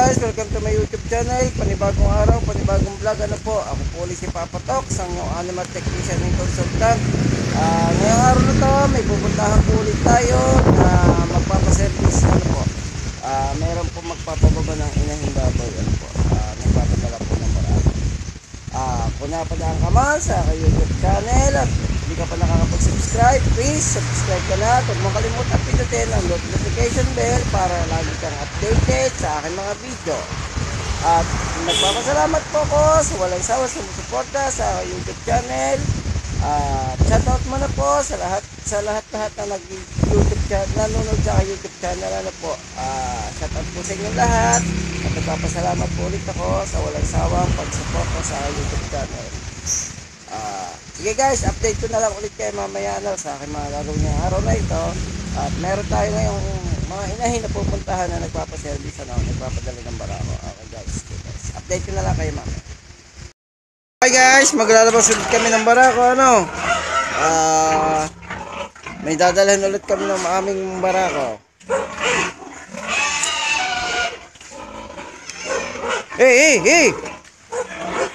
guys, welcome to my YouTube channel. Panibagong araw, panibagong vlog. Ano po, ako po ulit si Papa Tox, ang yung animal technician and consultant. Ngayong araw na to, may pupuntahan po ulit tayo na magpapaservice. Ano po, meron po magpapababa ng inahing baboy. Ano po, nagpapadala po ng marami. Kung napadaan ka man sa YouTube channel at hindi ka pa nakakapag-subscribe, please subscribe ka na. Huwag mong kalimutan pindutin ang notification bell para lagi kang updated sa aking mga video. At nagpapasalamat po ko sa walang sawa sa sumusuporta sa YouTube channel. Shoutout mo na po sa lahat na nag-YouTube channel, nanonood sa YouTube channel. Ano po, shoutout po sa inyo lahat. At nagpapasalamat po ulit ako sa walang sawang pagsuporta sa YouTube channel. Sige guys, update ko na lang ulit kayo mamaya sa aking mga gagawin ng araw na ito. At meron tayo ngayong mga inahin na pupuntahan na nagpapaservice, nagpapadala ng barako. Okay guys, update ko na lang kayo mamaya. Okay guys, maglalabas ulit kami ng barako. May dadalhan ulit kami ng aming barako. Hey!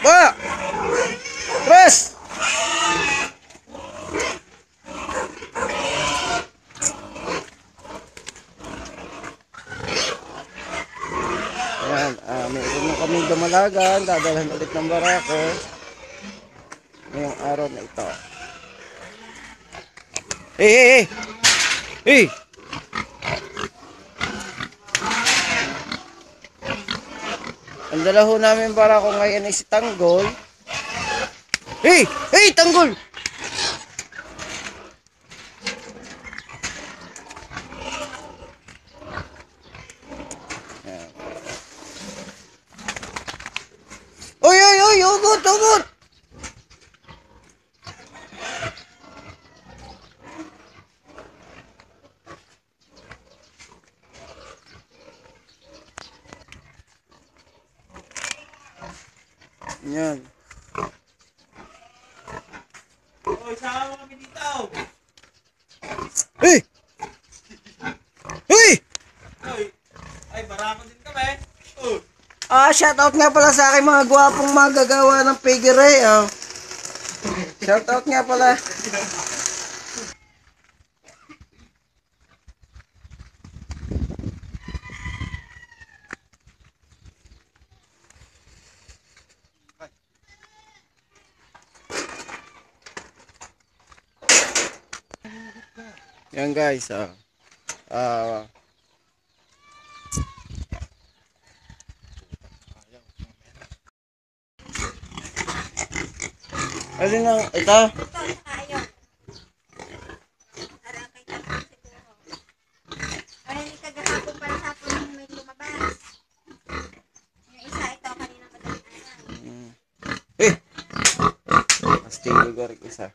Ba! Press! Meron na kami dumalagan, dadalhan ulit ng barako ngayong araw na ito. Hey! Ang dala ho namin barako ngayon ay si Tanggol. Hey! Tanggol! Oy! Ugot! Yan. Oy, sama kami dito. Hey! Ay, barako din kami. Shoutout nga pala sa aking mga gwapong magagawa ng figure. Shoutout nga pala. Yan guys, alin na, ito? Pasti lugar isa.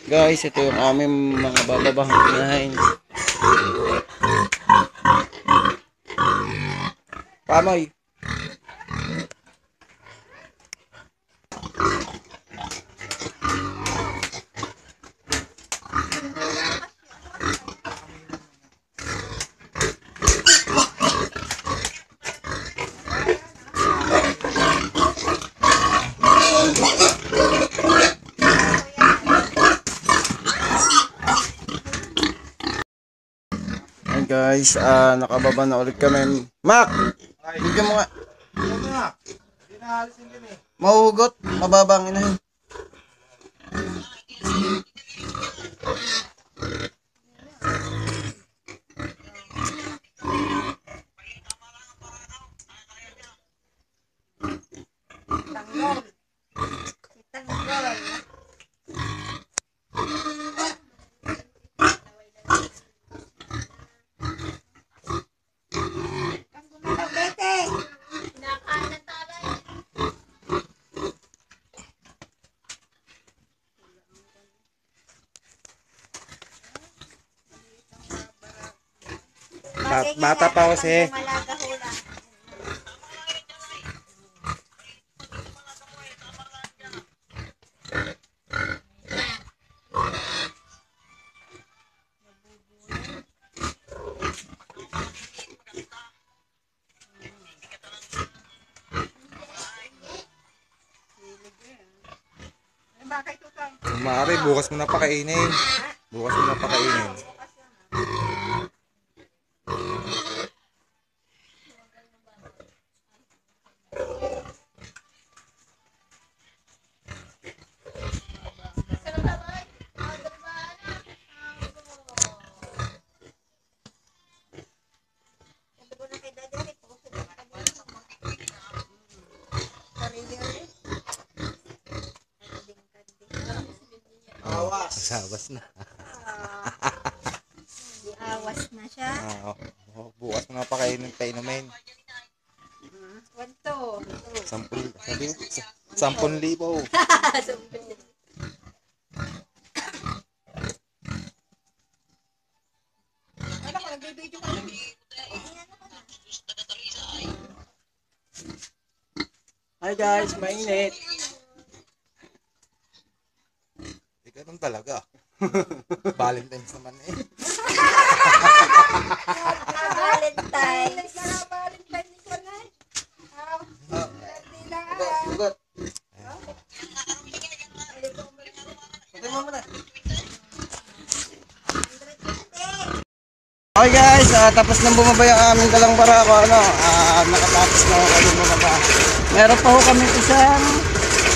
Guys, ito yung aming mga bababang inahin. Pamoy. Guys, nakababa na ulit kami. Mac! Bigyan mo nga. Hindi na alisin kami. Mahugot, mababang inahin. Bata pa kasi. Malaga hula. Maaari, bukas mo na pakainin. Bukas mo na pakainin. Awas na. Awas na siya. Bukas mo na pakainin, painumin. Wanto. 10,000. Ano ko, nagbibideo ka lang. Hi guys, mainit. Ganun talaga. Valentine's naman eh. Valentine's. Valentine's ko na. Sugot. Patay mo muna. Okay guys, tapos nang bumaba yung aming dalang barako, nakatapos na ako yung bumaba. Meron pa ho kami isang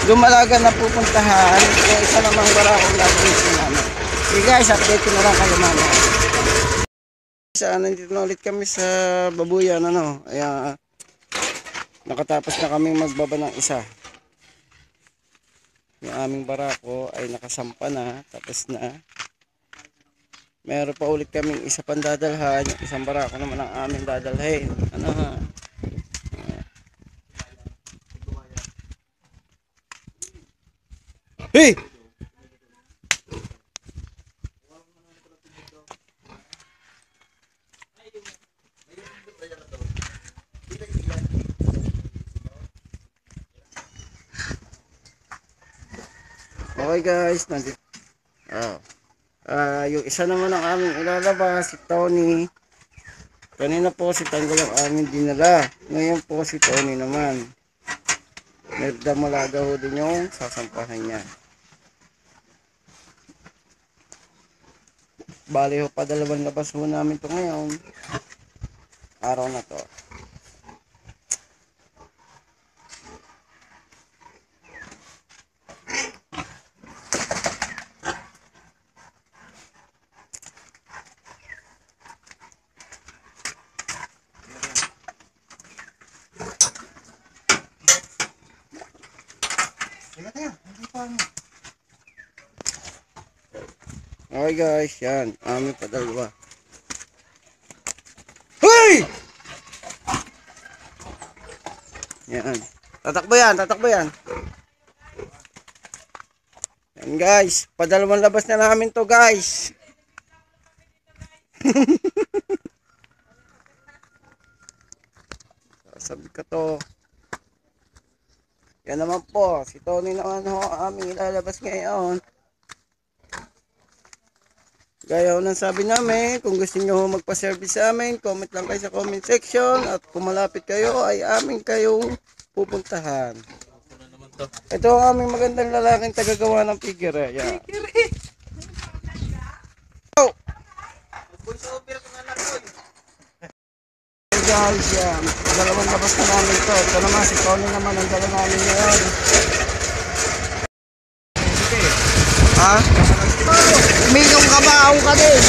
lumalaga na pupuntahan. Yung isa namang barako gagawin namin. Okay guys, update ko na lang kayo mamaya. Nandito na ulit kami sa Babuyan, nakatapos na kaming magbaba ng isa. Yung aming barako ay nakasampa na, tapos na. Meron pa ulit kaming isa pang dadalhan, yung isang barako naman ang aming dadalhin. Hey! Okay guys, nandito. Yung isa naman ang aming ilalabas, si Tony. Kanina po si Tanggol ang aming dinala. Ngayon po si Tony naman. Nagdamalaga ho din yung sasampahan niya. Bali ho, padalawang labas ho namin ito ngayon. Araw na to. Okay guys, yan. Aming padalwa. Hey! Yan. Tatakbo yan, tatakbo yan. Yan guys, padalawang labas na namin to guys. Sabi ko to. Yan naman po, si Tony naman ho, aming ilalabas ngayon. Gaya ho ng sabi namin, kung gusto nyo magpa-service sa amin, comment lang kayo sa comment section. At kung malapit kayo, ay amin kayong pupuntahan. Ito ang aming magandang lalaking tagagawa ng figure. Yan. Oh! Hey guys, yan. Dalawang labas na namin to. Ito naman, si Tony naman ang dala namin ngayon. Ha? Milyong kabaong ka din.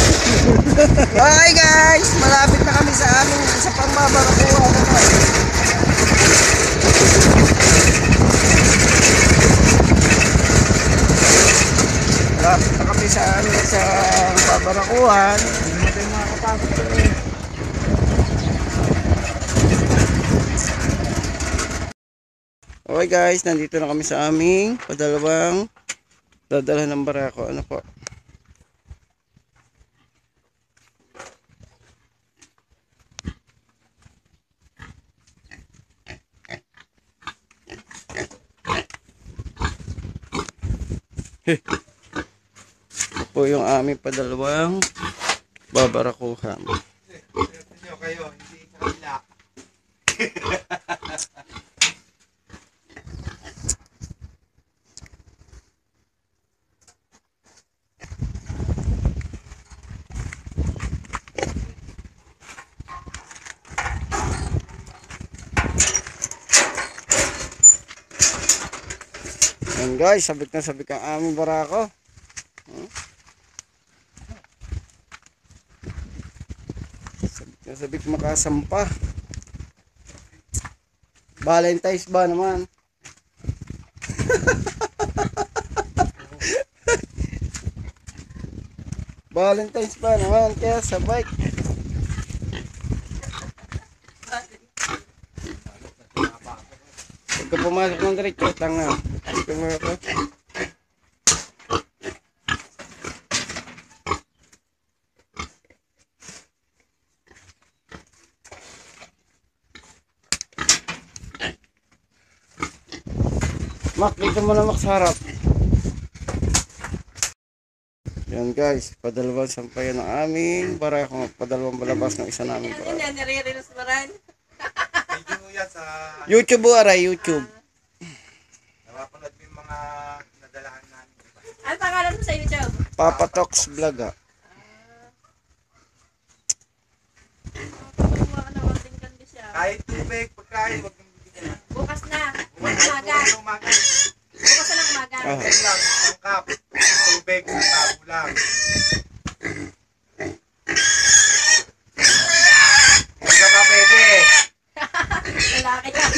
Okay guys, malapit na kami sa aming isa pang babarakuha naman. Malapit na kami sa aming isa babarakuhan. Hindi natin makakapasok ito. Okay guys, nandito na kami sa aming padalawang dadala ng barako. Ano po? Ito po yung aming padalawang babarakuhan. Swerte nyo kayo, hindi sa kabila. Ayan guys, sabik na sabik ang aming barako. Sabik na sabik makasampa. Valentine's ba naman? Valentine's ba naman? Kaya sa bike. Pagka pumasok ng diretso, tanga. Dito mo ako. Mak, dito mo na Mak sa harap. Yan guys, padalawang sampayan ng aming barako. Padalawang balabas ng isa namin barako. Yan, nare-reels mo rin. Video yan sa... YouTube o aray, YouTube. Napapanood mo yung mga nadalahan namin. Ano pangalan mo sa YouTube? Papa Talks Vlog ah. Kumuha ka ng ording kandi siya. Kahit tubig, pagkain, huwag mong bibigyan. Bukas na. Bukas Umaga. na umaga. Bukas na ng umaga. Ah. Tubig lang, isang cup. Tubig, isang tabo lang. Huwag ka pa pwede. Lalaki yan.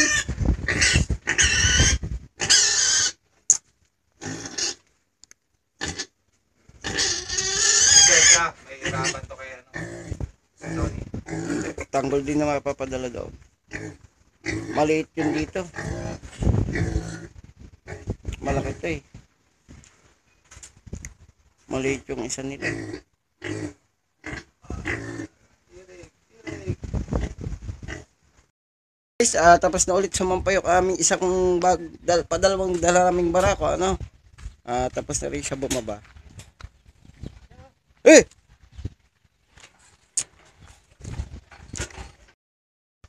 Bigay ka, may hirapan to kay ano. Sorry. Tanggol din na mapapadala daw. Maliit yun dito. Malaki to eh. Maliit yung isa nito. Guys, tapos na ulit sumampay yung aming isang padalawang dala naming barako, ano? Tapos na rin siya bumaba. Eh!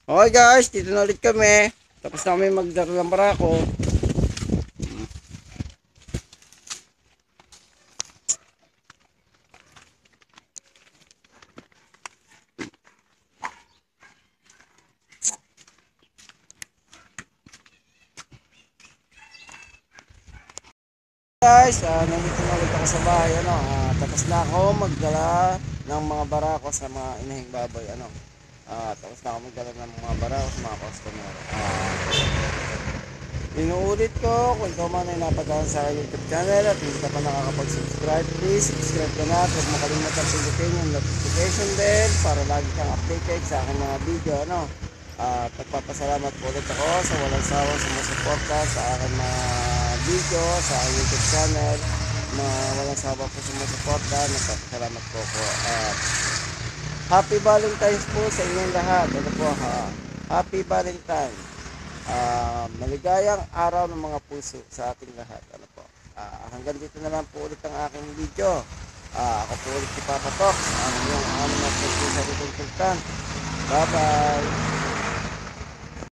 Okay guys, dito na ulit kami. Tapos na kami magdala ng barako. Guys, nandito na ulit ako sa bahay, ano, tapos na ako magdala ng mga barako sa mga inahing baboy, ano. Tapos na ako magdala ng mga barako sa mga customer. Inuulit ko, kung ikaw man ay napadaan sa YouTube channel at hindi ka pa nakakapag-subscribe, please subscribe ka na at huwag makalimutan pindutin yung notification bell para lagi kang updated sa aking mga video, ano. At nagpapasalamat po ulit ako sa walang sawang sumusuporta sa aking mga video sa aking YouTube channel na walang sawa po sumusuporta. Nagpapasalamat po ko at Happy Valentine's po sa inyong lahat. Ano po ha? Happy Valentine. Maligayang araw ng mga puso sa ating lahat. Ano po? Hanggang dito na lang po ulit ang aking video. Ako po ulit si Papa Talks, ang inyong animal consultant. Bye bye.